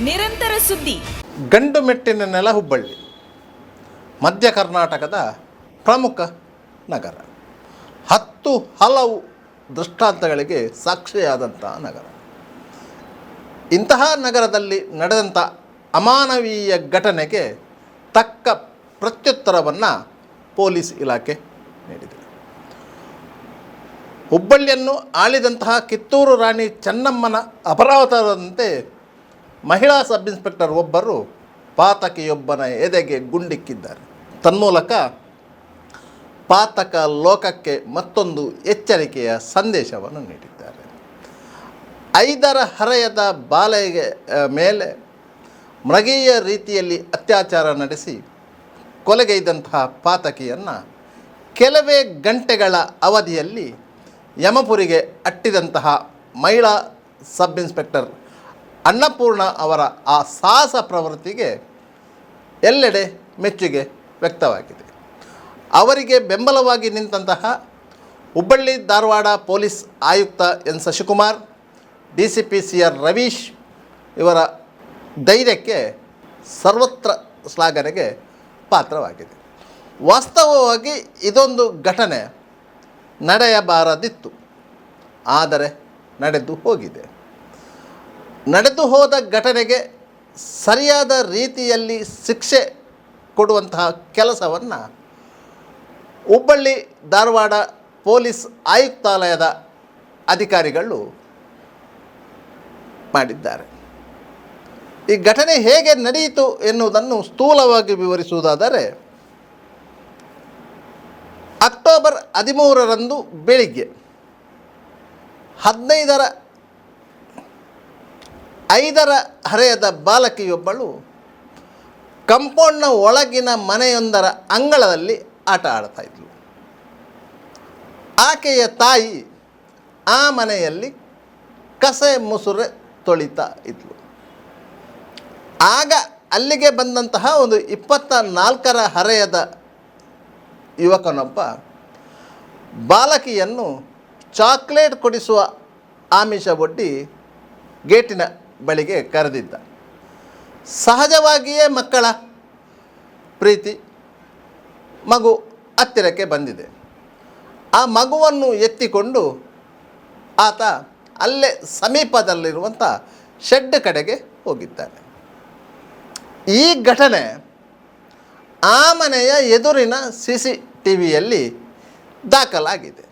ನಿರಂತರ ಸುದ್ದಿ. ಗಂಡು ಮೆಟ್ಟಿನ ನೆಲ ಹುಬ್ಬಳ್ಳಿ, ಮಧ್ಯ ಕರ್ನಾಟಕದ ಪ್ರಮುಖ ನಗರ, 10 ಹಲವು ದೃಷ್ಟಾಂತಗಳಿಗೆ ಸಾಕ್ಷಿಯಾದಂಥ ನಗರ. ಇಂತಹ ನಗರದಲ್ಲಿ ನಡೆದಂಥ ಅಮಾನವೀಯ ಘಟನೆಗೆ ತಕ್ಕ ಪ್ರತ್ಯುತ್ತರವನ್ನು ಪೊಲೀಸ್ ಇಲಾಖೆ ನೀಡಿದೆ. ಹುಬ್ಬಳ್ಳಿಯನ್ನು ಆಳಿದಂತಹ ಕಿತ್ತೂರು ರಾಣಿ ಚೆನ್ನಮ್ಮನ ಅಪರಾವತಾರದಂತೆ ಮಹಿಳಾ ಸಬ್ ಇನ್ಸ್ಪೆಕ್ಟರ್ ಒಬ್ಬರು ಪಾತಕಿಯೊಬ್ಬನ ಎದೆಗೆ ಗುಂಡಿಕ್ಕಿದ್ದಾರೆ. ತನ್ಮೂಲಕ ಪಾತಕ ಲೋಕಕ್ಕೆ ಮತ್ತೊಂದು ಎಚ್ಚರಿಕೆಯ ಸಂದೇಶವನ್ನು ನೀಡಿದ್ದಾರೆ. 5ರ ಹರೆಯದ ಬಾಲೆಗೆ ಮೇಲೆ ಮೃಗೀಯ ರೀತಿಯಲ್ಲಿ ಅತ್ಯಾಚಾರ ನಡೆಸಿ ಕೊಲೆಗೈದಂತಹ ಪಾತಕಿಯನ್ನು ಕೆಲವೇ ಗಂಟೆಗಳ ಅವಧಿಯಲ್ಲಿ ಯಮಪುರಿಗೆ ಅಟ್ಟಿದಂತಹ ಮಹಿಳಾ ಸಬ್ ಇನ್ಸ್ಪೆಕ್ಟರ್ ಅನ್ನಪೂರ್ಣ ಅವರ ಆ ಸಾಹಸ ಪ್ರವೃತ್ತಿಗೆ ಎಲ್ಲೆಡೆ ಮೆಚ್ಚುಗೆ ವ್ಯಕ್ತವಾಗಿದೆ. ಅವರಿಗೆ ಬೆಂಬಲವಾಗಿ ನಿಂತಹ ಹುಬ್ಬಳ್ಳಿ ಧಾರವಾಡ ಪೊಲೀಸ್ ಆಯುಕ್ತ N Shashikumar, DCP CR Ravish ಇವರ ಧೈರ್ಯಕ್ಕೆ ಸರ್ವತ್ರ ಶ್ಲಾಘನೆಗೆ ಪಾತ್ರವಾಗಿದೆ. ವಾಸ್ತವವಾಗಿ ಇದೊಂದು ಘಟನೆ ನಡೆಯಬಾರದಿತ್ತು, ಆದರೆ ನಡೆದು ಹೋಗಿದೆ. ನಡೆದು ಹೋದ ಘಟನೆಗೆ ಸರಿಯಾದ ರೀತಿಯಲ್ಲಿ ಶಿಕ್ಷೆ ಕೊಡುವಂತಹ ಕೆಲಸವನ್ನು ಹುಬ್ಬಳ್ಳಿ ಧಾರವಾಡ ಪೊಲೀಸ್ ಆಯುಕ್ತಾಲಯದ ಅಧಿಕಾರಿಗಳು ಮಾಡಿದ್ದಾರೆ. ಈ ಘಟನೆ ಹೇಗೆ ನಡೆಯಿತು ಎನ್ನುವುದನ್ನು ಸ್ಥೂಲವಾಗಿ ವಿವರಿಸುವುದಾದರೆ, ಅಕ್ಟೋಬರ್ 13ರಂದು ಬೆಳಿಗ್ಗೆ 5ರ ಹರೆಯದ ಬಾಲಕಿಯೊಬ್ಬಳು ಕಂಪೌಂಡ್ನ ಒಳಗಿನ ಮನೆಯೊಂದರ ಅಂಗಳದಲ್ಲಿ ಆಟ ಆಡ್ತಾ ಇದ್ಳು. ಆಕೆಯ ತಾಯಿ ಆ ಮನೆಯಲ್ಲಿ ಕಸೆ ಮುಸುರೆ ತೊಳಿತಾ ಇದ್ಳು. ಆಗ ಅಲ್ಲಿಗೆ ಬಂದಂತಹ ಒಂದು 24ರ ಹರೆಯದ ಯುವಕನೊಬ್ಬ ಬಾಲಕಿಯನ್ನು ಚಾಕ್ಲೇಟ್ ಕೊಡಿಸುವ ಆಮಿಷ ಒಡ್ಡಿ ಗೇಟಿನ ಬಳಿಗೆ ಕರೆದಿದ್ದ. ಸಹಜವಾಗಿಯೇ ಮಕ್ಕಳ ಪ್ರೀತಿ, ಮಗು ಹತ್ತಿರಕ್ಕೆ ಬಂದಿದೆ. ಆ ಮಗುವನ್ನು ಎತ್ತಿಕೊಂಡು ಆತ ಅಲ್ಲೇ ಸಮೀಪದಲ್ಲಿರುವಂಥ ಶೆಡ್ ಕಡೆಗೆ ಹೋಗಿದ್ದಾನೆ. ಈ ಘಟನೆ ಆ ಮನೆಯ ಎದುರಿನ CCTVಯಲ್ಲಿ ದಾಖಲಾಗಿದೆ.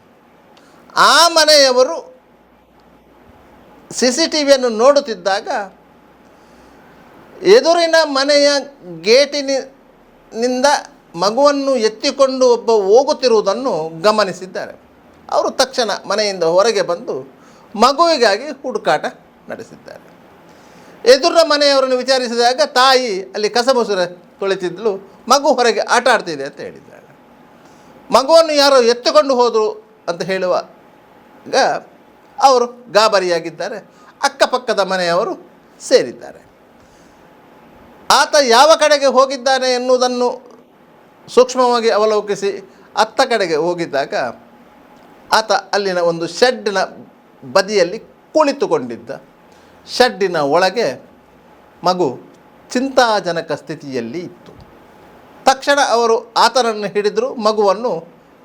ಆ ಮನೆಯವರು CCTVಯನ್ನು ನೋಡುತ್ತಿದ್ದಾಗ ಎದುರಿನ ಮನೆಯ ಗೇಟಿನಿಂದ ಮಗುವನ್ನು ಎತ್ತಿಕೊಂಡು ಒಬ್ಬ ಹೋಗುತ್ತಿರುವುದನ್ನು ಗಮನಿಸಿದ್ದಾರೆ. ಅವರು ತಕ್ಷಣ ಮನೆಯಿಂದ ಹೊರಗೆ ಬಂದು ಮಗುವಿಗಾಗಿ ಹುಡುಕಾಟ ನಡೆಸಿದ್ದಾರೆ. ಎದುರಿನ ಮನೆಯವರನ್ನು ವಿಚಾರಿಸಿದಾಗ ತಾಯಿ ಅಲ್ಲಿ ಕಸಮುಸುರೆ ತೊಳಿತಿದ್ಲು, ಮಗು ಹೊರಗೆ ಆಟ ಆಡ್ತಿದೆ ಅಂತ ಹೇಳಿದ್ದಾಳೆ. ಮಗುವನ್ನು ಯಾರೋ ಎತ್ತುಕೊಂಡು ಹೋದರು ಅಂತ ಹೇಳುವಾಗ ಅವರು ಗಾಬರಿಯಾಗಿದ್ದಾರೆ. ಅಕ್ಕಪಕ್ಕದ ಮನೆಯವರು ಸೇರಿದ್ದಾರೆ. ಆತ ಯಾವ ಕಡೆಗೆ ಹೋಗಿದ್ದಾನೆ ಎನ್ನುವುದನ್ನು ಸೂಕ್ಷ್ಮವಾಗಿ ಅವಲೋಕಿಸಿ ಅತ್ತ ಕಡೆಗೆ ಹೋಗಿದ್ದಾಗ ಆತ ಅಲ್ಲಿನ ಒಂದು ಶೆಡ್ಡಿನ ಬದಿಯಲ್ಲಿ ಕುಳಿತುಕೊಂಡಿದ್ದ. ಶೆಡ್ಡಿನ ಒಳಗೆ ಮಗು ಚಿಂತಾಜನಕ ಸ್ಥಿತಿಯಲ್ಲಿ ಇತ್ತು. ತಕ್ಷಣ ಅವರು ಆತನನ್ನು ಹಿಡಿದರು. ಮಗುವನ್ನು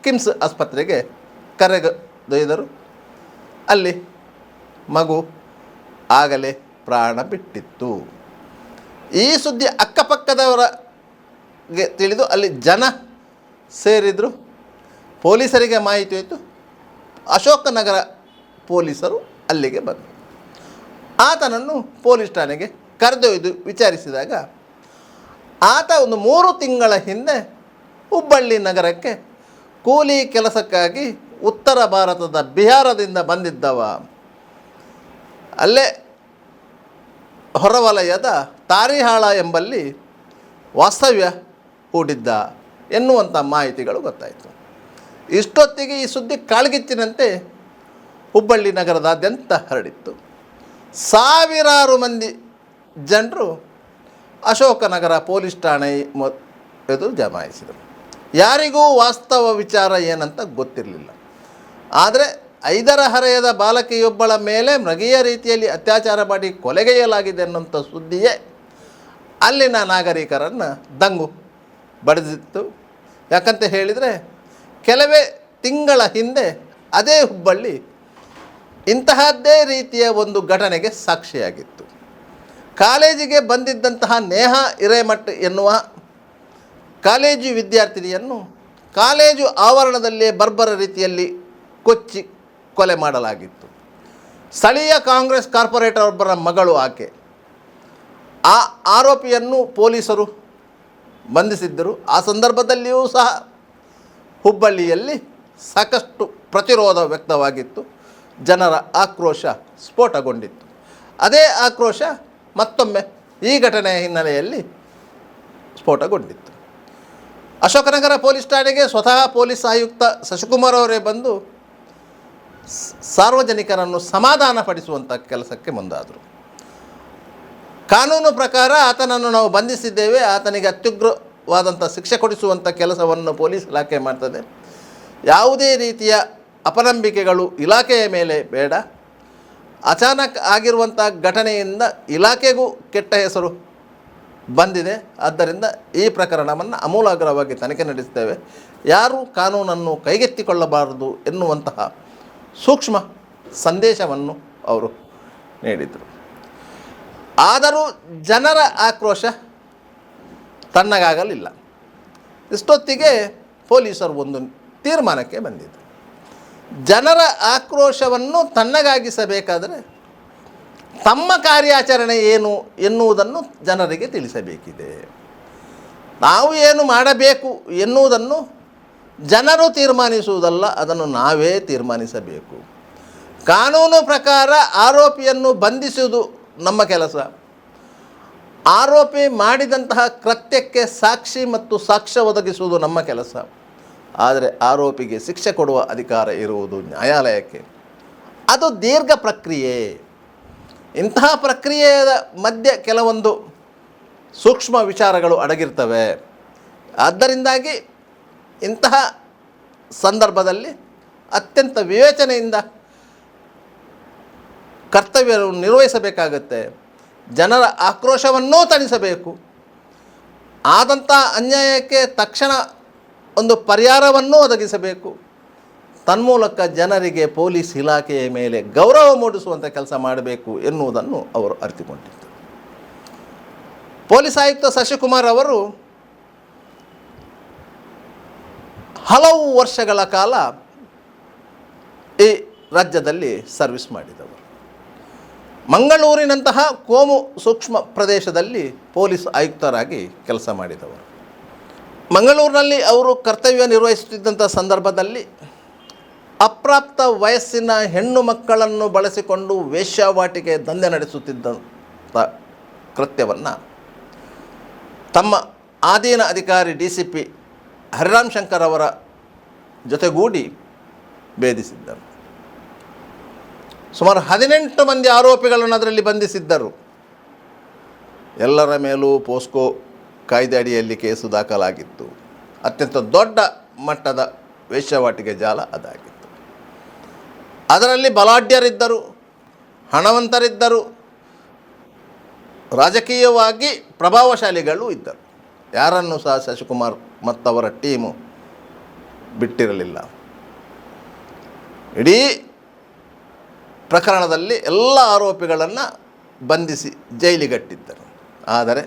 ಕಿಮ್ಸ್ ಆಸ್ಪತ್ರೆಗೆ ಕರೆದೊಯ್ದರು. ಅಲ್ಲಿ ಮಗು ಆಗಲೇ ಪ್ರಾಣ ಬಿಟ್ಟಿತ್ತು. ಈ ಸುದ್ದಿ ಅಕ್ಕಪಕ್ಕದವರಿಗೆ ತಿಳಿದು ಅಲ್ಲಿ ಜನ ಸೇರಿದರು. ಪೊಲೀಸರಿಗೆ ಮಾಹಿತಿ ಆಯಿತು. ಅಶೋಕನಗರ ಪೊಲೀಸರು ಅಲ್ಲಿಗೆ ಬಂದರು. ಆತನನ್ನು ಪೊಲೀಸ್ ಠಾಣೆಗೆ ಕರೆದೊಯ್ದು ವಿಚಾರಿಸಿದಾಗ ಆತ ಒಂದು 3 ತಿಂಗಳ ಹಿಂದೆ ಹುಬ್ಬಳ್ಳಿ ನಗರಕ್ಕೆ ಕೂಲಿ ಕೆಲಸಕ್ಕಾಗಿ ಉತ್ತರ ಭಾರತದ ಬಿಹಾರದಿಂದ ಬಂದಿದ್ದವ, ಅಲ್ಲೇ ಹೊರವಲಯದ ತಾರಿಹಾಳ ಎಂಬಲ್ಲಿ ವಾಸ್ತವ್ಯ ಹೂಡಿದ್ದ ಎನ್ನುವಂಥ ಮಾಹಿತಿಗಳು ಗೊತ್ತಾಯಿತು. ಇಷ್ಟೊತ್ತಿಗೆ ಈ ಸುದ್ದಿ ಕಾಳ್ಗಿಚ್ಚಿನಂತೆ ಹುಬ್ಬಳ್ಳಿ ನಗರದಾದ್ಯಂತ ಹರಡಿತ್ತು. ಸಾವಿರಾರು ಮಂದಿ ಜನರು ಅಶೋಕನಗರ ಪೊಲೀಸ್ ಠಾಣೆ ಎದುರು ಜಮಾಯಿಸಿದರು. ಯಾರಿಗೂ ವಾಸ್ತವ ವಿಚಾರ ಏನಂತ ಗೊತ್ತಿರಲಿಲ್ಲ. ಆದರೆ 5ರ ಹರೆಯದ ಬಾಲಕಿಯೊಬ್ಬಳ ಮೇಲೆ ಮೃಗೀಯ ರೀತಿಯಲ್ಲಿ ಅತ್ಯಾಚಾರ ಮಾಡಿ ಕೊಲೆಗೈಯಲಾಗಿದೆ ಅನ್ನುವಂಥ ಸುದ್ದಿಯೇ ಅಲ್ಲಿನ ನಾಗರಿಕರನ್ನು ದಂಗು ಬಡಿದಿತ್ತು. ಯಾಕಂತ ಹೇಳಿದರೆ ಕೆಲವೇ ತಿಂಗಳ ಹಿಂದೆ ಅದೇ ಹುಬ್ಬಳ್ಳಿ ಇಂತಹದ್ದೇ ರೀತಿಯ ಒಂದು ಘಟನೆಗೆ ಸಾಕ್ಷಿಯಾಗಿತ್ತು. ಕಾಲೇಜಿಗೆ ಬಂದಿದ್ದಂತಹ ನೇಹಾ ಹಿರೇಮಠ್ ಎನ್ನುವ ಕಾಲೇಜು ವಿದ್ಯಾರ್ಥಿನಿಯನ್ನು ಕಾಲೇಜು ಆವರಣದಲ್ಲೇ ಬರ್ಬರ ರೀತಿಯಲ್ಲಿ ಕೊಚ್ಚಿ ಕೊಲೆ ಮಾಡಲಾಗಿತ್ತು. ಸ್ಥಳೀಯ ಕಾಂಗ್ರೆಸ್ ಕಾರ್ಪೊರೇಟರ್ ಒಬ್ಬರ ಮಗಳು ಆಕೆ. ಆ ಆರೋಪಿಯನ್ನು ಪೊಲೀಸರು ಬಂಧಿಸಿದ್ದರು. ಆ ಸಂದರ್ಭದಲ್ಲಿಯೂ ಸಹ ಹುಬ್ಬಳ್ಳಿಯಲ್ಲಿ ಸಾಕಷ್ಟು ಪ್ರತಿರೋಧ ವ್ಯಕ್ತವಾಗಿತ್ತು. ಜನರ ಆಕ್ರೋಶ ಸ್ಫೋಟಗೊಂಡಿತ್ತು. ಅದೇ ಆಕ್ರೋಶ ಮತ್ತೊಮ್ಮೆ ಈ ಘಟನೆಯ ಹಿನ್ನೆಲೆಯಲ್ಲಿ ಸ್ಫೋಟಗೊಂಡಿತ್ತು. ಅಶೋಕನಗರ ಪೊಲೀಸ್ ಠಾಣೆಗೆ ಸ್ವತಃ ಪೊಲೀಸ್ ಆಯುಕ್ತ ಶಶಿಕುಮಾರ್ ಅವರೇ ಬಂದು ಸಾರ್ವಜನಿಕರನ್ನು ಸಮಾಧಾನಪಡಿಸುವಂಥ ಕೆಲಸಕ್ಕೆ ಮುಂದಾದರು. ಕಾನೂನು ಪ್ರಕಾರ ಆತನನ್ನು ನಾವು ಬಂಧಿಸಿದ್ದೇವೆ, ಆತನಿಗೆ ಅತ್ಯುಗ್ರವಾದಂಥ ಶಿಕ್ಷೆ ಕೊಡಿಸುವಂಥ ಕೆಲಸವನ್ನು ಪೊಲೀಸ್ ಇಲಾಖೆ ಮಾಡ್ತದೆ. ಯಾವುದೇ ರೀತಿಯ ಅಪನಂಬಿಕೆಗಳು ಇಲಾಖೆಯ ಮೇಲೆ ಬೇಡ. ಅಚಾನಕ್ ಆಗಿರುವಂಥ ಘಟನೆಯಿಂದ ಇಲಾಖೆಗೂ ಕೆಟ್ಟ ಹೆಸರು ಬಂದಿದೆ. ಆದ್ದರಿಂದ ಈ ಪ್ರಕರಣವನ್ನು ಆಮೂಲಾಗ್ರವಾಗಿ ತನಿಖೆ ನಡೆಸ್ತೇವೆ, ಯಾರೂ ಕಾನೂನನ್ನು ಕೈಗೆತ್ತಿಕೊಳ್ಳಬಾರದು ಎನ್ನುವಂತಹ ಸೂಕ್ಷ್ಮ ಸಂದೇಶವನ್ನು ಅವರು ನೀಡಿದರು. ಆದರೂ ಜನರ ಆಕ್ರೋಶ ತಣ್ಣಗಾಗಲಿಲ್ಲ. ಇಷ್ಟೊತ್ತಿಗೆ ಪೊಲೀಸರು ಒಂದು ತೀರ್ಮಾನಕ್ಕೆ ಬಂದಿದ್ದರು. ಜನರ ಆಕ್ರೋಶವನ್ನು ತಣ್ಣಗಾಗಿಸಬೇಕಾದರೆ ತಮ್ಮ ಕಾರ್ಯಾಚರಣೆ ಏನು ಎನ್ನುವುದನ್ನು ಜನರಿಗೆ ತಿಳಿಸಬೇಕಿದೆ. ನಾವು ಏನು ಮಾಡಬೇಕು ಎನ್ನುವುದನ್ನು ಜನರು ತೀರ್ಮಾನಿಸುವುದಲ್ಲ, ಅದನ್ನು ನಾವೇ ತೀರ್ಮಾನಿಸಬೇಕು. ಕಾನೂನು ಪ್ರಕಾರ ಆರೋಪಿಯನ್ನು ಬಂಧಿಸುವುದು ನಮ್ಮ ಕೆಲಸ. ಆರೋಪಿ ಮಾಡಿದಂತಹ ಕೃತ್ಯಕ್ಕೆ ಸಾಕ್ಷಿ ಮತ್ತು ಸಾಕ್ಷ್ಯ ಒದಗಿಸುವುದು ನಮ್ಮ ಕೆಲಸ. ಆದರೆ ಆರೋಪಿಗೆ ಶಿಕ್ಷೆ ಕೊಡುವ ಅಧಿಕಾರ ಇರುವುದು ನ್ಯಾಯಾಲಯಕ್ಕೆ. ಅದು ದೀರ್ಘ ಪ್ರಕ್ರಿಯೆ. ಇಂತಹ ಪ್ರಕ್ರಿಯೆಯ ಮಧ್ಯೆ ಕೆಲವೊಂದು ಸೂಕ್ಷ್ಮ ವಿಚಾರಗಳು ಅಡಗಿರ್ತವೆ. ಆದ್ದರಿಂದಾಗಿ ಇಂತಹ ಸಂದರ್ಭದಲ್ಲಿ ಅತ್ಯಂತ ವಿವೇಚನೆಯಿಂದ ಕರ್ತವ್ಯವನ್ನು ನಿರ್ವಹಿಸಬೇಕಾಗತ್ತೆ. ಜನರ ಆಕ್ರೋಶವನ್ನೂ ತಣಿಸಬೇಕು. ಆದಂಥ ಅನ್ಯಾಯಕ್ಕೆ ತಕ್ಷಣ ಒಂದು ಪರಿಹಾರವನ್ನೂ ಒದಗಿಸಬೇಕು. ತನ್ಮೂಲಕ ಜನರಿಗೆ ಪೊಲೀಸ್ ಇಲಾಖೆಯ ಮೇಲೆ ಗೌರವ ಮೂಡಿಸುವಂಥ ಕೆಲಸ ಮಾಡಬೇಕು ಎನ್ನುವುದನ್ನು ಅವರು ಅರಿತುಕೊಂಡಿದ್ದರು. ಪೊಲೀಸ್ ಆಯುಕ್ತ ಶಶಿಕುಮಾರ್ ಅವರು ಹಲವು ವರ್ಷಗಳ ಕಾಲ ಈ ರಾಜ್ಯದಲ್ಲಿ ಸರ್ವಿಸ್ ಮಾಡಿದವರು. ಮಂಗಳೂರಿನಂತಹ ಕೋಮು ಸೂಕ್ಷ್ಮ ಪ್ರದೇಶದಲ್ಲಿ ಪೊಲೀಸ್ ಆಯುಕ್ತರಾಗಿ ಕೆಲಸ ಮಾಡಿದವರು. ಮಂಗಳೂರಿನಲ್ಲಿ ಅವರು ಕರ್ತವ್ಯ ನಿರ್ವಹಿಸುತ್ತಿದ್ದಂಥ ಸಂದರ್ಭದಲ್ಲಿ ಅಪ್ರಾಪ್ತ ವಯಸ್ಸಿನ ಹೆಣ್ಣು ಮಕ್ಕಳನ್ನು ಬಳಸಿಕೊಂಡು ವೇಶ್ಯಾವಾಟಿಕೆ ದಂಧೆ ನಡೆಸುತ್ತಿದ್ದಂಥ ಕೃತ್ಯವನ್ನು ತಮ್ಮ ಆಧೀನ ಅಧಿಕಾರಿ DCP ಹರಿರಾಮ್ ಶಂಕರ್ ಅವರ ಜೊತೆಗೂಡಿ ಭೇದಿಸಿದ್ದರು. ಸುಮಾರು 18 ಮಂದಿ ಆರೋಪಿಗಳನ್ನು ಅದರಲ್ಲಿ ಬಂಧಿಸಿದ್ದರು. ಎಲ್ಲರ ಮೇಲೂ ಪೋಸ್ಕೋ ಕಾಯ್ದೆ ಅಡಿಯಲ್ಲಿ ಕೇಸು ದಾಖಲಾಗಿತ್ತು. ಅತ್ಯಂತ ದೊಡ್ಡ ಮಟ್ಟದ ವೇಶ್ಯಾವಾಟಿಕೆ ಜಾಲ ಅದಾಗಿತ್ತು. ಅದರಲ್ಲಿ ಬಲಾಢ್ಯರಿದ್ದರು, ಹಣವಂತರಿದ್ದರು, ರಾಜಕೀಯವಾಗಿ ಪ್ರಭಾವಶಾಲಿಗಳು ಇದ್ದರು. ಯಾರನ್ನು ಸಹ ಶಶಿಕುಮಾರ್ ಮತ್ತವರ ಟೀಮು ಬಿಟ್ಟಿರಲಿಲ್ಲ. ಇಡೀ ಪ್ರಕರಣದಲ್ಲಿ ಎಲ್ಲ ಆರೋಪಿಗಳನ್ನು ಬಂಧಿಸಿ ಜೈಲಿಗಟ್ಟಿದ್ದರು. ಆದರೆ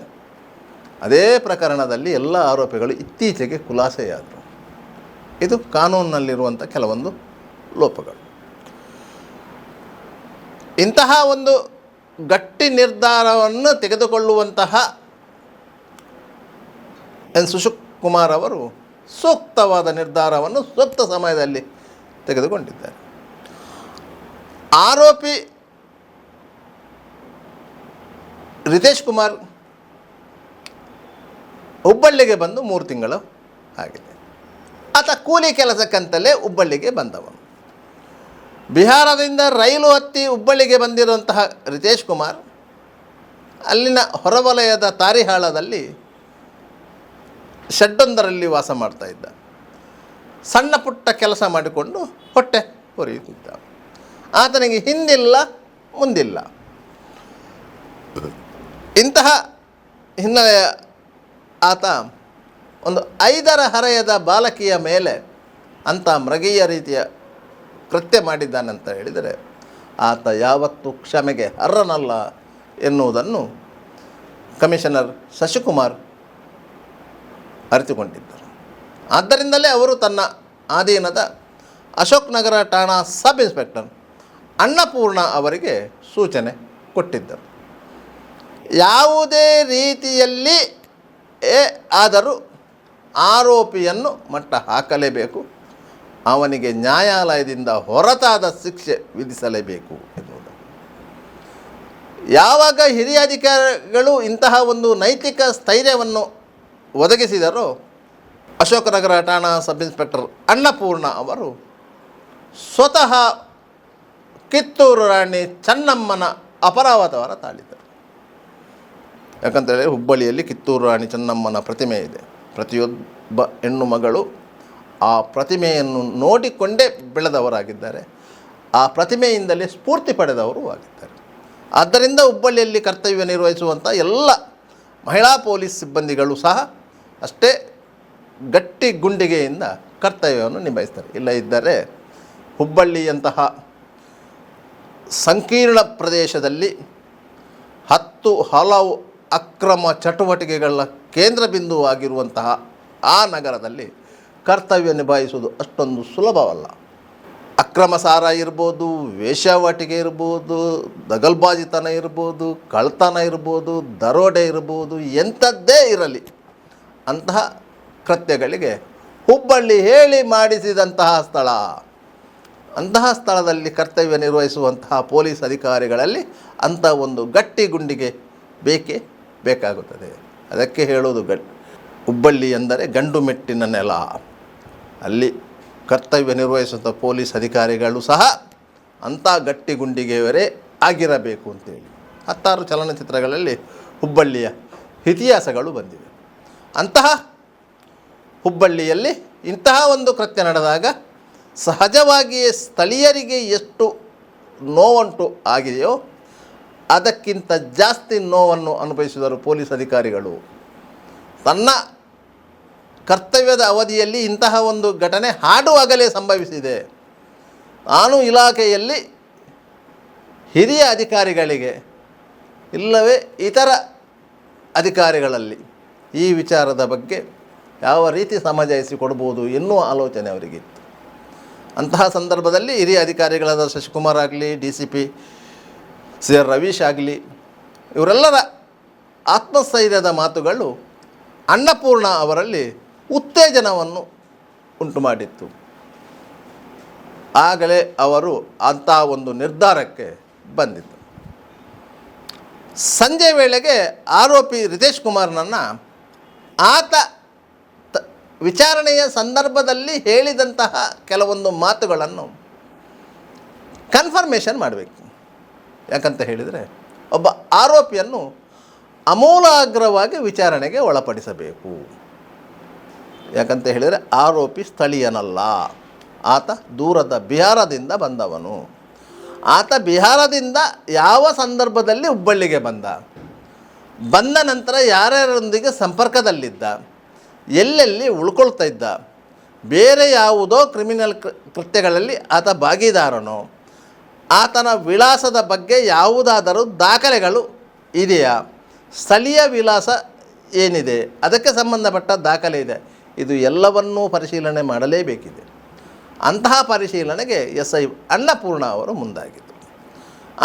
ಅದೇ ಪ್ರಕರಣದಲ್ಲಿ ಎಲ್ಲ ಆರೋಪಿಗಳು ಇತ್ತೀಚೆಗೆ ಖುಲಾಸೆಯಾದರು. ಇದು ಕಾನೂನಿನಲ್ಲಿರುವಂಥ ಕೆಲವೊಂದು ಲೋಪಗಳು. ಇಂತಹ ಒಂದು ಗಟ್ಟಿ ನಿರ್ಧಾರವನ್ನು ತೆಗೆದುಕೊಳ್ಳುವಂತಹ ಶಶಿಕುಮಾರ್ ಅವರು ಸೂಕ್ತವಾದ ನಿರ್ಧಾರವನ್ನು ಸೂಕ್ತ ಸಮಯದಲ್ಲಿ ತೆಗೆದುಕೊಂಡಿದ್ದಾರೆ. ಆರೋಪಿ ರಿತೇಶ್ ಕುಮಾರ್ ಹುಬ್ಬಳ್ಳಿಗೆ ಬಂದು 3 ತಿಂಗಳು ಆಗಿದೆ. ಆತ ಕೂಲಿ ಕೆಲಸಕ್ಕಂತಲೇ ಹುಬ್ಬಳ್ಳಿಗೆ ಬಂದವನು. ಬಿಹಾರದಿಂದ ರೈಲು ಹತ್ತಿ ಹುಬ್ಬಳ್ಳಿಗೆ ಬಂದಿರುವಂತಹ ರಿತೇಶ್ ಕುಮಾರ್ ಅಲ್ಲಿನ ಹೊರವಲಯದ ತಾರಿಹಾಳದಲ್ಲಿ ಶೆಡ್ಡೊಂದರಲ್ಲಿ ವಾಸ ಮಾಡ್ತಾ ಇದ್ದ. ಸಣ್ಣ ಪುಟ್ಟ ಕೆಲಸ ಮಾಡಿಕೊಂಡು ಹೊಟ್ಟೆ ಹೊರೆಯುತ್ತಿದ್ದ. ಆತನಿಗೆ ಹಿಂದಿಲ್ಲ ಮುಂದಿಲ್ಲ. ಇಂತಹ ಹಿನ್ನೆಲೆಯ ಆತ ಒಂದು 5ರ ಹರೆಯದ ಬಾಲಕಿಯ ಮೇಲೆ ಅಂಥ ಮೃಗೀಯ ರೀತಿಯ ಕೃತ್ಯ ಮಾಡಿದ್ದಾನಂತ ಹೇಳಿದರೆ ಆತ ಯಾವತ್ತೂ ಕ್ಷಮೆಗೆ ಅರ್ಹನಲ್ಲ ಎನ್ನುವುದನ್ನು ಕಮಿಷನರ್ ಶಶಿಕುಮಾರ್ ಅರಿತುಕೊಂಡಿದ್ದರು. ಆದ್ದರಿಂದಲೇ ಅವರು ತನ್ನ ಅಧೀನದ ಅಶೋಕ್ ನಗರ ಠಾಣಾ ಸಬ್ ಇನ್ಸ್ಪೆಕ್ಟರ್ ಅನ್ನಪೂರ್ಣ ಅವರಿಗೆ ಸೂಚನೆ ಕೊಟ್ಟಿದ್ದರು. ಯಾವುದೇ ರೀತಿಯಲ್ಲಿ ಆದರೂ ಆರೋಪಿಯನ್ನು ಮಟ್ಟ ಹಾಕಲೇಬೇಕು, ಅವನಿಗೆ ನ್ಯಾಯಾಲಯದಿಂದ ಹೊರತಾದ ಶಿಕ್ಷೆ ವಿಧಿಸಲೇಬೇಕು ಎನ್ನುವುದು. ಯಾವಾಗ ಹಿರಿಯ ಅಧಿಕಾರಿಗಳು ಇಂತಹ ಒಂದು ನೈತಿಕ ಸ್ಥೈರ್ಯವನ್ನು ಒದಗಿಸಿದರೋ ಅಶೋಕನಗರ ಠಾಣಾ ಸಬ್ ಇನ್ಸ್ಪೆಕ್ಟರ್ ಅನ್ನಪೂರ್ಣ ಅವರು ಸ್ವತಃ ಕಿತ್ತೂರು ರಾಣಿ ಚೆನ್ನಮ್ಮನ ಅಪರಾವತಾರ ತಾಳಿದರು. ಯಾಕಂತೇಳಿದರೆ ಹುಬ್ಬಳ್ಳಿಯಲ್ಲಿ ಕಿತ್ತೂರು ರಾಣಿ ಚೆನ್ನಮ್ಮನ ಪ್ರತಿಮೆ ಇದೆ. ಪ್ರತಿಯೊಬ್ಬ ಹೆಣ್ಣು ಮಗಳು ಆ ಪ್ರತಿಮೆಯನ್ನು ನೋಡಿಕೊಂಡೇ ಬೆಳೆದವರಾಗಿದ್ದಾರೆ. ಆ ಪ್ರತಿಮೆಯಿಂದಲೇ ಸ್ಫೂರ್ತಿ ಪಡೆದವರು ಆಗಿದ್ದಾರೆ. ಆದ್ದರಿಂದ ಹುಬ್ಬಳ್ಳಿಯಲ್ಲಿ ಕರ್ತವ್ಯ ನಿರ್ವಹಿಸುವಂಥ ಎಲ್ಲ ಮಹಿಳಾ ಪೊಲೀಸ್ ಸಿಬ್ಬಂದಿಗಳು ಸಹ ಅಷ್ಟೇ ಗಟ್ಟಿ ಗುಂಡಿಗೆಯಿಂದ ಕರ್ತವ್ಯವನ್ನು ನಿಭಾಯಿಸ್ತಾರೆ. ಇಲ್ಲ ಇದ್ದರೆ ಹುಬ್ಬಳ್ಳಿಯಂತಹ ಸಂಕೀರ್ಣ ಪ್ರದೇಶದಲ್ಲಿ 10 ಹಲವು ಅಕ್ರಮ ಚಟುವಟಿಕೆಗಳ ಕೇಂದ್ರ ಬಿಂದುವಾಗಿರುವಂತಹ ಆ ನಗರದಲ್ಲಿ ಕರ್ತವ್ಯ ನಿಭಾಯಿಸುವುದು ಅಷ್ಟೊಂದು ಸುಲಭವಲ್ಲ. ಅಕ್ರಮ ಸಾರ ಇರ್ಬೋದು, ವೇಶ್ಯಾವಾಟಿಕೆ ಇರ್ಬೋದು, ದಗಲ್ಬಾಜಿತನ ಇರ್ಬೋದು, ಕಳ್ತನ ಇರ್ಬೋದು, ದರೋಡೆ ಇರ್ಬೋದು, ಎಂಥದ್ದೇ ಇರಲಿ ಅಂತಹ ಕೃತ್ಯಗಳಿಗೆ ಹುಬ್ಬಳ್ಳಿ ಹೇಳಿ ಮಾಡಿಸಿದಂತಹ ಸ್ಥಳ. ಅಂತಹ ಸ್ಥಳದಲ್ಲಿ ಕರ್ತವ್ಯ ನಿರ್ವಹಿಸುವಂತಹ ಪೊಲೀಸ್ ಅಧಿಕಾರಿಗಳಲ್ಲಿ ಅಂಥ ಒಂದು ಗಟ್ಟಿ ಗುಂಡಿಗೆ ಬೇಕಾಗುತ್ತದೆ. ಅದಕ್ಕೆ ಹೇಳೋದು ಹುಬ್ಬಳ್ಳಿ ಎಂದರೆ ಗಂಡು ಮೆಟ್ಟಿನ ನೆಲ. ಅಲ್ಲಿ ಕರ್ತವ್ಯ ನಿರ್ವಹಿಸುವಂಥ ಪೊಲೀಸ್ ಅಧಿಕಾರಿಗಳು ಸಹ ಅಂಥ ಗಟ್ಟಿ ಗುಂಡಿಗೆಯವರೇ ಆಗಿರಬೇಕು ಅಂತೇಳಿ 10 ಚಲನಚಿತ್ರಗಳಲ್ಲಿ ಹುಬ್ಬಳ್ಳಿಯ ಇತಿಹಾಸಗಳು ಬಂದಿವೆ. ಅಂತಹ ಹುಬ್ಬಳ್ಳಿಯಲ್ಲಿ ಇಂತಹ ಒಂದು ಕೃತ್ಯ ನಡೆದಾಗ ಸಹಜವಾಗಿಯೇ ಸ್ಥಳೀಯರಿಗೆ ಎಷ್ಟು ನೋವುಂಟು ಆಗಿದೆಯೋ ಅದಕ್ಕಿಂತ ಜಾಸ್ತಿ ನೋವನ್ನು ಅನುಭವಿಸಿದರು ಪೊಲೀಸ್ ಅಧಿಕಾರಿಗಳು. ತನ್ನ ಕರ್ತವ್ಯದ ಅವಧಿಯಲ್ಲಿ ಇಂತಹ ಒಂದು ಘಟನೆ ಹಾಡುವಾಗಲೇ ಸಂಭವಿಸಿದೆ. ನಾನು ಇಲಾಖೆಯಲ್ಲಿ ಹಿರಿಯ ಅಧಿಕಾರಿಗಳಿಗೆ ಇಲ್ಲವೇ ಇತರ ಅಧಿಕಾರಿಗಳಲ್ಲಿ ಈ ವಿಚಾರದ ಬಗ್ಗೆ ಯಾವ ರೀತಿ ಸಮಜಾಯಿಸಿ ಕೊಡ್ಬೋದು ಎನ್ನುವ ಆಲೋಚನೆ ಅವರಿಗಿತ್ತು. ಅಂತಹ ಸಂದರ್ಭದಲ್ಲಿ ಹಿರಿಯ ಅಧಿಕಾರಿಗಳಾದ ಶಶಿಕುಮಾರ್ ಆಗಲಿ, DCP CR ರವೀಶ್ ಆಗಲಿ, ಇವರೆಲ್ಲರ ಆತ್ಮಸ್ಥೈರ್ಯದ ಮಾತುಗಳು ಅನ್ನಪೂರ್ಣ ಅವರಲ್ಲಿ ಉತ್ತೇಜನವನ್ನು ಉಂಟು ಮಾಡಿತ್ತು. ಆಗಲೇ ಅವರು ಅಂಥ ಒಂದು ನಿರ್ಧಾರಕ್ಕೆ ಬಂದಿತ್ತು. ಸಂಜೆ ವೇಳೆಗೆ ಆರೋಪಿ ರಿತೇಶ್ ಕುಮಾರ್ನನ್ನು ಆತ ವಿಚಾರಣೆಯ ಸಂದರ್ಭದಲ್ಲಿ ಹೇಳಿದಂತಹ ಕೆಲವೊಂದು ಮಾತುಗಳನ್ನು ಕನ್ಫರ್ಮೇಷನ್ ಮಾಡಬೇಕು. ಯಾಕಂತ ಹೇಳಿದರೆ ಒಬ್ಬ ಆರೋಪಿಯನ್ನು ಅಮೂಲಾಗ್ರವಾಗಿ ವಿಚಾರಣೆಗೆ ಒಳಪಡಿಸಬೇಕು. ಯಾಕಂತ ಹೇಳಿದರೆ ಆರೋಪಿ ಸ್ಥಳೀಯನಲ್ಲ, ಆತ ದೂರದ ಬಿಹಾರದಿಂದ ಬಂದವನು. ಆತ ಬಿಹಾರದಿಂದ ಯಾವ ಸಂದರ್ಭದಲ್ಲಿ ಹುಬ್ಬಳ್ಳಿಗೆ ಬಂದ ನಂತರ ಯಾರ್ಯಾರೊಂದಿಗೆ ಸಂಪರ್ಕದಲ್ಲಿದ್ದ, ಎಲ್ಲೆಲ್ಲಿ ಉಳ್ಕೊಳ್ತಾ ಇದ್ದ, ಬೇರೆ ಯಾವುದೋ ಕ್ರಿಮಿನಲ್ ಕೃತ್ಯಗಳಲ್ಲಿ ಆತ ಭಾಗಿದಾರನೋ, ಆತನ ವಿಳಾಸದ ಬಗ್ಗೆ ಯಾವುದಾದರೂ ದಾಖಲೆಗಳು ಇದೆಯಾ, ಸ್ಥಳೀಯ ವಿಳಾಸ ಏನಿದೆ, ಅದಕ್ಕೆ ಸಂಬಂಧಪಟ್ಟ ದಾಖಲೆ ಇದೆ, ಇದು ಎಲ್ಲವನ್ನೂ ಪರಿಶೀಲನೆ ಮಾಡಲೇಬೇಕಿದೆ. ಅಂತಹ ಪರಿಶೀಲನೆಗೆ SI ಅನ್ನಪೂರ್ಣ ಅವರು ಮುಂದಾಗಿದ್ದರು.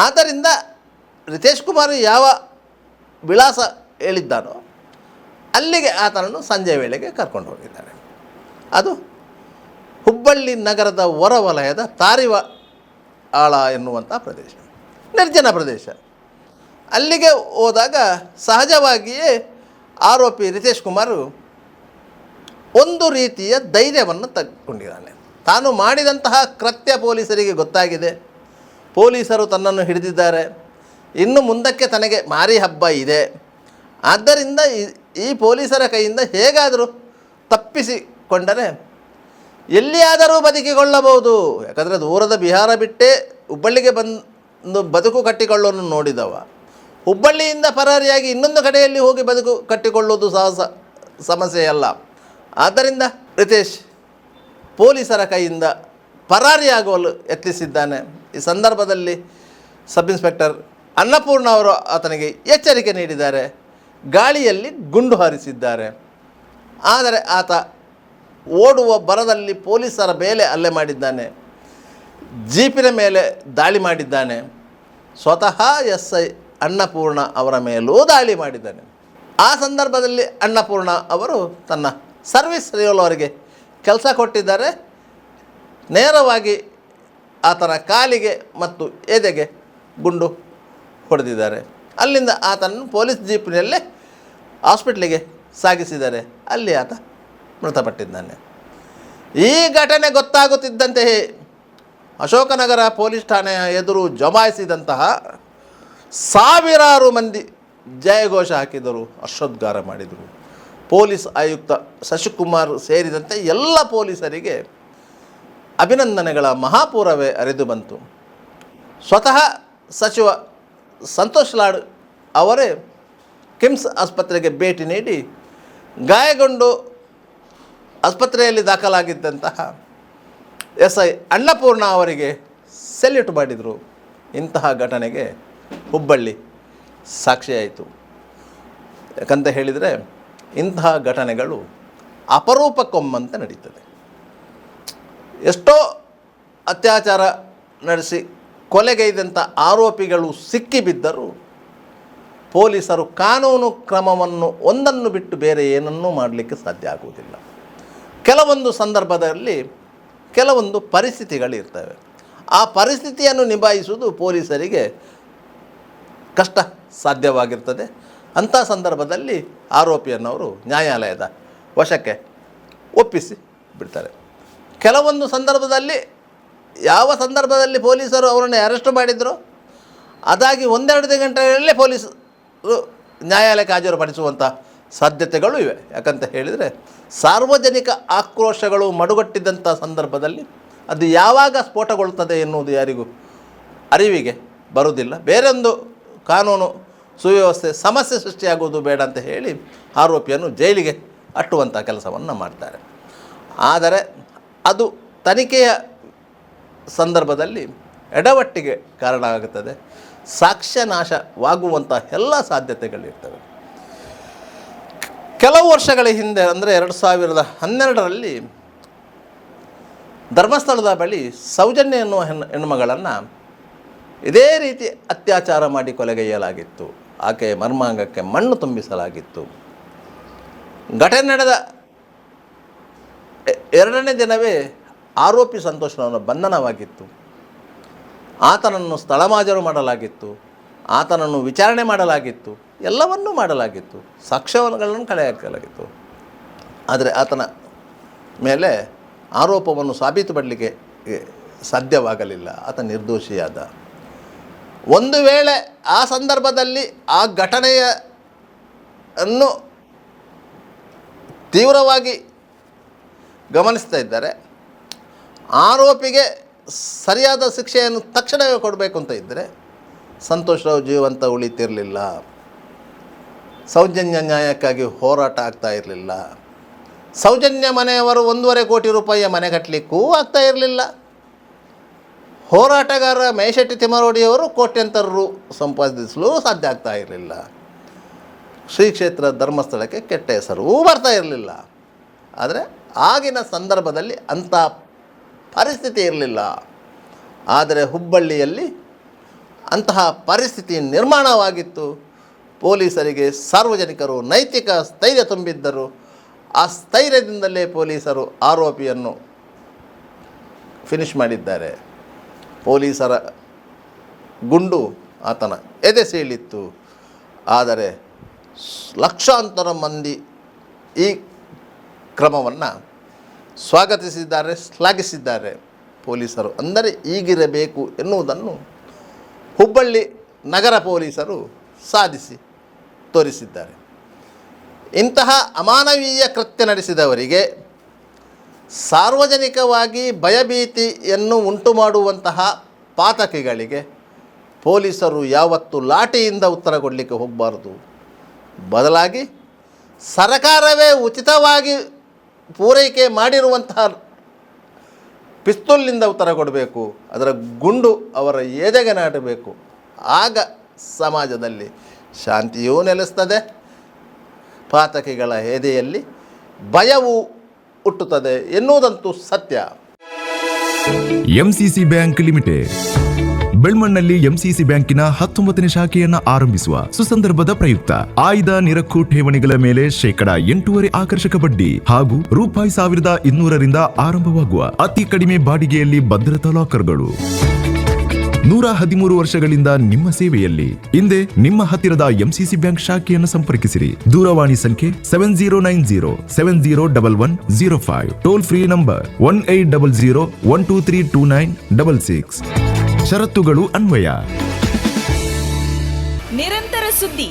ಆದ್ದರಿಂದ ರಿತೇಶ್ ಕುಮಾರ್ ಯಾವ ವಿಳಾಸ ಹೇಳಿದ್ದಾನೋ ಅಲ್ಲಿಗೆ ಆತನನ್ನು ಸಂಜೆ ವೇಳೆಗೆ ಕರ್ಕೊಂಡು ಹೋಗಿದ್ದಾರೆ. ಅದು ಹುಬ್ಬಳ್ಳಿ ನಗರದ ಹೊರವಲಯದ ತಾರಿವಾಳ ಎನ್ನುವಂಥ ಪ್ರದೇಶ, ನಿರ್ಜನ ಪ್ರದೇಶ. ಅಲ್ಲಿಗೆ ಹೋದಾಗ ಸಹಜವಾಗಿಯೇ ಆರೋಪಿ ರಿತೇಶ್ ಕುಮಾರ್ ಒಂದು ರೀತಿಯ ಧೈರ್ಯವನ್ನು ತೆಗೆದುಕೊಂಡಿದ್ದಾನೆ. ತಾನು ಮಾಡಿದಂತಹ ಕೃತ್ಯ ಪೊಲೀಸರಿಗೆ ಗೊತ್ತಾಗಿದೆ, ಪೊಲೀಸರು ತನ್ನನ್ನು ಹಿಡಿದಿದ್ದಾರೆ, ಇನ್ನು ಮುಂದಕ್ಕೆ ತನಗೆ ಮಾರಿ ಹಬ್ಬ ಇದೆ. ಆದ್ದರಿಂದ ಈ ಪೊಲೀಸರ ಕೈಯಿಂದ ಹೇಗಾದರೂ ತಪ್ಪಿಸಿಕೊಂಡರೆ ಎಲ್ಲಿಯಾದರೂ ಬದುಕಿಕೊಳ್ಳಬಹುದು. ಯಾಕಂದರೆ ದೂರದ ಬಿಹಾರ ಬಿಟ್ಟೇ ಹುಬ್ಬಳ್ಳಿಗೆ ಬಂದು ಬದುಕು ಕಟ್ಟಿಕೊಳ್ಳೋನು ನೋಡಿದವ ಹುಬ್ಬಳ್ಳಿಯಿಂದ ಪರಾರಿಯಾಗಿ ಇನ್ನೊಂದು ಕಡೆಯಲ್ಲಿ ಹೋಗಿ ಬದುಕು ಕಟ್ಟಿಕೊಳ್ಳುವುದು ಸಮಸ್ಯೆಯಲ್ಲ. ಆದ್ದರಿಂದ ರಿತೇಶ್ ಪೊಲೀಸರ ಕೈಯಿಂದ ಪರಾರಿಯಾಗಲು ಯತ್ನಿಸಿದ್ದಾನೆ. ಈ ಸಂದರ್ಭದಲ್ಲಿ ಸಬ್ ಇನ್ಸ್ಪೆಕ್ಟರ್ ಅನ್ನಪೂರ್ಣ ಅವರು ಆತನಿಗೆ ಎಚ್ಚರಿಕೆ ನೀಡಿದ್ದಾರೆ, ಗಾಳಿಯಲ್ಲಿ ಗುಂಡು ಹಾರಿಸಿದ್ದಾರೆ. ಆದರೆ ಆತ ಓಡುವ ಬರದಲ್ಲಿ ಪೊಲೀಸರ ಮೇಲೆ ಹಲ್ಲೆ ಮಾಡಿದ್ದಾನೆ, ಜೀಪಿನ ಮೇಲೆ ದಾಳಿ ಮಾಡಿದ್ದಾನೆ, ಸ್ವತಃ SI ಅನ್ನಪೂರ್ಣ ಅವರ ಮೇಲೂ ದಾಳಿ ಮಾಡಿದ್ದಾನೆ. ಆ ಸಂದರ್ಭದಲ್ಲಿ ಅನ್ನಪೂರ್ಣ ಅವರು ತನ್ನ ಸರ್ವಿಸ್ ರಿವಾಲ್ವರ್ಗೆ ಕೆಲಸ ಕೊಟ್ಟಿದ್ದಾರೆ. ನೇರವಾಗಿ ಆತನ ಕಾಲಿಗೆ ಮತ್ತು ಎದೆಗೆ ಗುಂಡು ಹೊಡೆದಿದ್ದಾರೆ. ಅಲ್ಲಿಂದ ಆತನನ್ನು ಪೊಲೀಸ್ ಜೀಪಿನಲ್ಲೇ ಹಾಸ್ಪಿಟ್ಲಿಗೆ ಸಾಗಿಸಿದ್ದಾರೆ. ಅಲ್ಲಿ ಆತ ಮೃತಪಟ್ಟಿದ್ದಾನೆ. ಈ ಘಟನೆ ಗೊತ್ತಾಗುತ್ತಿದ್ದಂತೆಯೇ ಅಶೋಕನಗರ ಪೊಲೀಸ್ ಠಾಣೆಯ ಎದುರು ಜಮಾಯಿಸಿದಂತಹ ಸಾವಿರಾರು ಮಂದಿ ಜಯಘೋಷ ಹಾಕಿದರು, ಹರ್ಷೋದ್ಗಾರ ಮಾಡಿದರು. ಪೊಲೀಸ್ ಆಯುಕ್ತ ಶಶಿಕುಮಾರ್ ಸೇರಿದಂತೆ ಎಲ್ಲ ಪೊಲೀಸರಿಗೆ ಅಭಿನಂದನೆಗಳ ಮಹಾಪೂರವೇ ಹರಿದು ಬಂತು. ಸ್ವತಃ ಸಚಿವ ಸಂತೋಷ್ ಲಾಡ್ ಅವರೇ ಕಿಮ್ಸ್ ಆಸ್ಪತ್ರೆಗೆ ಭೇಟಿ ನೀಡಿ ಗಾಯಗೊಂಡು ಆಸ್ಪತ್ರೆಯಲ್ಲಿ ದಾಖಲಾಗಿದ್ದಂತಹ SI ಅನ್ನಪೂರ್ಣ ಅವರಿಗೆ ಸೆಲ್ಯೂಟ್ ಮಾಡಿದರು. ಇಂತಹ ಘಟನೆಗೆ ಹುಬ್ಬಳ್ಳಿ ಸಾಕ್ಷಿಯಾಯಿತು. ಯಾಕಂತ ಹೇಳಿದರೆ ಇಂತಹ ಘಟನೆಗಳು ಅಪರೂಪಕ್ಕೊಮ್ಮಂತೆ ನಡೀತದೆ. ಎಷ್ಟೋ ಅತ್ಯಾಚಾರ ನಡೆಸಿ ಕೊಲೆಗೈದಂಥ ಆರೋಪಿಗಳು ಸಿಕ್ಕಿಬಿದ್ದರೂ ಪೊಲೀಸರು ಕಾನೂನು ಕ್ರಮವನ್ನು ಒಂದನ್ನು ಬಿಟ್ಟು ಬೇರೆ ಏನನ್ನೂ ಮಾಡಲಿಕ್ಕೆ ಸಾಧ್ಯ ಆಗುವುದಿಲ್ಲ. ಕೆಲವೊಂದು ಸಂದರ್ಭದಲ್ಲಿ ಕೆಲವೊಂದು ಪರಿಸ್ಥಿತಿಗಳಿರ್ತವೆ. ಆ ಪರಿಸ್ಥಿತಿಯನ್ನು ನಿಭಾಯಿಸುವುದು ಪೊಲೀಸರಿಗೆ ಕಷ್ಟ ಸಾಧ್ಯವಾಗಿರ್ತದೆ. ಅಂಥ ಸಂದರ್ಭದಲ್ಲಿ ಆರೋಪಿಯನ್ನವರು ನ್ಯಾಯಾಲಯದ ವಶಕ್ಕೆ ಒಪ್ಪಿಸಿ ಬಿಡ್ತಾರೆ. ಕೆಲವೊಂದು ಸಂದರ್ಭದಲ್ಲಿ ಯಾವ ಸಂದರ್ಭದಲ್ಲಿ ಪೊಲೀಸರು ಅವರನ್ನು ಅರೆಸ್ಟ್ ಮಾಡಿದ್ರು ಅದಾಗಿ ಒಂದೆರಡು ಗಂಟೆಗಳಲ್ಲೇ ಪೊಲೀಸರು ನ್ಯಾಯಾಲಯಕ್ಕೆ ಹಾಜರುಪಡಿಸುವಂಥ ಸಾಧ್ಯತೆಗಳು ಇವೆ. ಯಾಕಂತ ಹೇಳಿದರೆ ಸಾರ್ವಜನಿಕ ಆಕ್ರೋಶಗಳು ಮಡುಗಟ್ಟಿದ್ದಂಥ ಸಂದರ್ಭದಲ್ಲಿ ಅದು ಯಾವಾಗ ಸ್ಫೋಟಗೊಳ್ಳುತ್ತದೆ ಎನ್ನುವುದು ಯಾರಿಗೂ ಅರಿವಿಗೆ ಬರುವುದಿಲ್ಲ. ಬೇರೊಂದು ಕಾನೂನು ಸುವ್ಯವಸ್ಥೆ ಸಮಸ್ಯೆ ಸೃಷ್ಟಿಯಾಗುವುದು ಬೇಡ ಅಂತ ಹೇಳಿ ಆರೋಪಿಯನ್ನು ಜೈಲಿಗೆ ಅಟ್ಟುವಂಥ ಕೆಲಸವನ್ನು ಮಾಡ್ತಾರೆ. ಆದರೆ ಅದು ತನಿಖೆಯ ಸಂದರ್ಭದಲ್ಲಿ ಎಡವಟ್ಟಿಗೆ ಕಾರಣ ಆಗುತ್ತದೆ, ಸಾಕ್ಷ್ಯನಾಶವಾಗುವಂಥ ಎಲ್ಲ ಸಾಧ್ಯತೆಗಳಿರ್ತವೆ. ಕೆಲವು ವರ್ಷಗಳ ಹಿಂದೆ ಅಂದರೆ 2012ರಲ್ಲಿ ಧರ್ಮಸ್ಥಳದ ಬಳಿ ಸೌಜನ್ಯ ಎನ್ನುವ ಹೆಣ್ಣುಮಗಳನ್ನು ಇದೇ ರೀತಿ ಅತ್ಯಾಚಾರ ಮಾಡಿ ಕೊಲೆಗೈಯಲಾಗಿತ್ತು. ಆಕೆಯ ಮರ್ಮಾಂಗಕ್ಕೆ ಮಣ್ಣು ತುಂಬಿಸಲಾಗಿತ್ತು. ಘಟನೆ ನಡೆದ 2ನೇ ದಿನವೇ ಆರೋಪಿ ಸಂತೋಷನವರ ಬಂಧನವಾಗಿತ್ತು. ಆತನನ್ನು ಸ್ಥಳಮಾಜರು ಮಾಡಲಾಗಿತ್ತು, ಆತನನ್ನು ವಿಚಾರಣೆ ಮಾಡಲಾಗಿತ್ತು, ಎಲ್ಲವನ್ನೂ ಮಾಡಲಾಗಿತ್ತು, ಸಾಕ್ಷ್ಯಗಳನ್ನು ಕಲೆ ಹಾಕಲಾಗಿತ್ತು. ಆದರೆ ಆತನ ಮೇಲೆ ಆರೋಪವನ್ನು ಸಾಬೀತುಪಡಲಿಕ್ಕೆ ಸಾಧ್ಯವಾಗಲಿಲ್ಲ. ಆತ ನಿರ್ದೋಷಿಯಾದ. ಒಂದು ವೇಳೆ ಆ ಸಂದರ್ಭದಲ್ಲಿ ಆ ಘಟನೆಯನ್ನು ತೀವ್ರವಾಗಿ ಗಮನಿಸ್ತಾ ಇದ್ದಾರೆ, ಆರೋಪಿಗೆ ಸರಿಯಾದ ಶಿಕ್ಷೆಯನ್ನು ತಕ್ಷಣವೇ ಕೊಡಬೇಕು ಅಂತ ಇದ್ದರೆ ಸಂತೋಷರಾವ್ ಜೀವಂತ ಉಳಿತಿರಲಿಲ್ಲ, ಸೌಜನ್ಯ ನ್ಯಾಯಕ್ಕಾಗಿ ಹೋರಾಟ ಆಗ್ತಾ ಇರಲಿಲ್ಲ, ಸೌಜನ್ಯ ಮನೆಯವರು 1.5 ಕೋಟಿ ರೂಪಾಯಿಯ ಮನೆ ಕಟ್ಟಲಿಕ್ಕೂ ಆಗ್ತಾ ಇರಲಿಲ್ಲ, ಹೋರಾಟಗಾರ ಮೇಶೆಟ್ಟಿ ತಿಮ್ಮರೋಡಿಯವರು ಕೋಟ್ಯಂತರ ರು ಸಂಪಾದಿಸಲು ಸಾಧ್ಯ ಆಗ್ತಾ ಇರಲಿಲ್ಲ, ಶ್ರೀ ಕ್ಷೇತ್ರ ಧರ್ಮಸ್ಥಳಕ್ಕೆ ಕೆಟ್ಟ ಹೆಸರೂ ಬರ್ತಾ ಇರಲಿಲ್ಲ. ಆದರೆ ಆಗಿನ ಸಂದರ್ಭದಲ್ಲಿ ಅಂಥ ಪರಿಸ್ಥಿತಿ ಇರಲಿಲ್ಲ. ಆದರೆ ಹುಬ್ಬಳ್ಳಿಯಲ್ಲಿ ಅಂತಹ ಪರಿಸ್ಥಿತಿ ನಿರ್ಮಾಣವಾಗಿತ್ತು. ಪೊಲೀಸರಿಗೆ ಸಾರ್ವಜನಿಕರು ನೈತಿಕ ಸ್ಥೈರ್ಯ ತುಂಬಿದ್ದರು. ಆ ಸ್ಥೈರ್ಯದಿಂದಲೇ ಪೊಲೀಸರು ಆರೋಪಿಯನ್ನು ಫಿನಿಷ್ ಮಾಡಿದ್ದಾರೆ. ಪೊಲೀಸರ ಗುಂಡು ಆತನ ಎದೆ ಸೀಳಿತ್ತು. ಆದರೆ ಲಕ್ಷಾಂತರ ಮಂದಿ ಈ ಕ್ರಮವನ್ನು ಸ್ವಾಗತಿಸಿದ್ದಾರೆ, ಶ್ಲಾಘಿಸಿದ್ದಾರೆ. ಪೊಲೀಸರು ಅಂದರೆ ಹೀಗಿರಬೇಕು ಎನ್ನುವುದನ್ನು ಹುಬ್ಬಳ್ಳಿ ನಗರ ಪೊಲೀಸರು ಸಾಧಿಸಿ ತೋರಿಸಿದ್ದಾರೆ. ಇಂತಹ ಅಮಾನವೀಯ ಕೃತ್ಯ ನಡೆಸಿದವರಿಗೆ ಸಾರ್ವಜನಿಕವಾಗಿ ಭಯಭೀತಿಯನ್ನು ಉಂಟು ಮಾಡುವಂತಹ ಪಾತಕಿಗಳಿಗೆ ಪೊಲೀಸರು ಯಾವತ್ತೂ ಲಾಠಿಯಿಂದ ಉತ್ತರ ಕೊಡಲಿಕ್ಕೆ ಹೋಗಬಾರ್ದು. ಬದಲಾಗಿ ಸರಕಾರವೇ ಉಚಿತವಾಗಿ ಪೂರೈಕೆ ಮಾಡಿರುವಂತಹ ಪಿಸ್ತೂಲ್ನಿಂದ ಉತ್ತರ ಕೊಡಬೇಕು. ಅದರ ಗುಂಡು ಅವರ ಎದೆಗೆ ನಾಟಬೇಕು. ಆಗ ಸಮಾಜದಲ್ಲಿ ಶಾಂತಿಯೂ ನೆಲೆಸ್ತದೆ, ಪಾತಕಿಗಳ ಎದೆಯಲ್ಲಿ ಭಯವೂ ಹುಟ್ಟುತ್ತದೆ ಎನ್ನುವುದಂತೂ ಸತ್ಯ. ಎಂಸಿಸಿ ಬ್ಯಾಂಕ್ ಲಿಮಿಟೆಡ್ ಬೆಳ್ಮಣ್ಣಲ್ಲಿ ಎಂಸಿಸಿ ಬ್ಯಾಂಕಿನ 19ನೇ ಶಾಖೆಯನ್ನ ಆರಂಭಿಸುವ ಸುಸಂದರ್ಭದ ಪ್ರಯುಕ್ತ ಆಯ್ದ ನಿರಕ್ಕು ಠೇವಣಿಗಳ ಮೇಲೆ ಶೇಕಡ 8.5% ಆಕರ್ಷಕ ಬಡ್ಡಿ ಹಾಗೂ ₹1,200ರಿಂದ ಆರಂಭವಾಗುವ ಅತಿ ಕಡಿಮೆ ಬಾಡಿಗೆಯಲ್ಲಿ ಭದ್ರತಾ ಲಾಕರ್ಗಳು. 113 ವರ್ಷಗಳಿಂದ ನಿಮ್ಮ ಸೇವೆಯಲ್ಲಿ. ಹಿಂದೆ ನಿಮ್ಮ ಹತ್ತಿರದ ಎಂಸಿಸಿ ಬ್ಯಾಂಕ್ ಶಾಖೆಯನ್ನು ಸಂಪರ್ಕಿಸಿರಿ. ದೂರವಾಣಿ ಸಂಖ್ಯೆ 7090701105. Toll free number 180012329966. ಷರತ್ತುಗಳು ಅನ್ವಯ. ನಿರಂತರ ಸುದ್ದಿ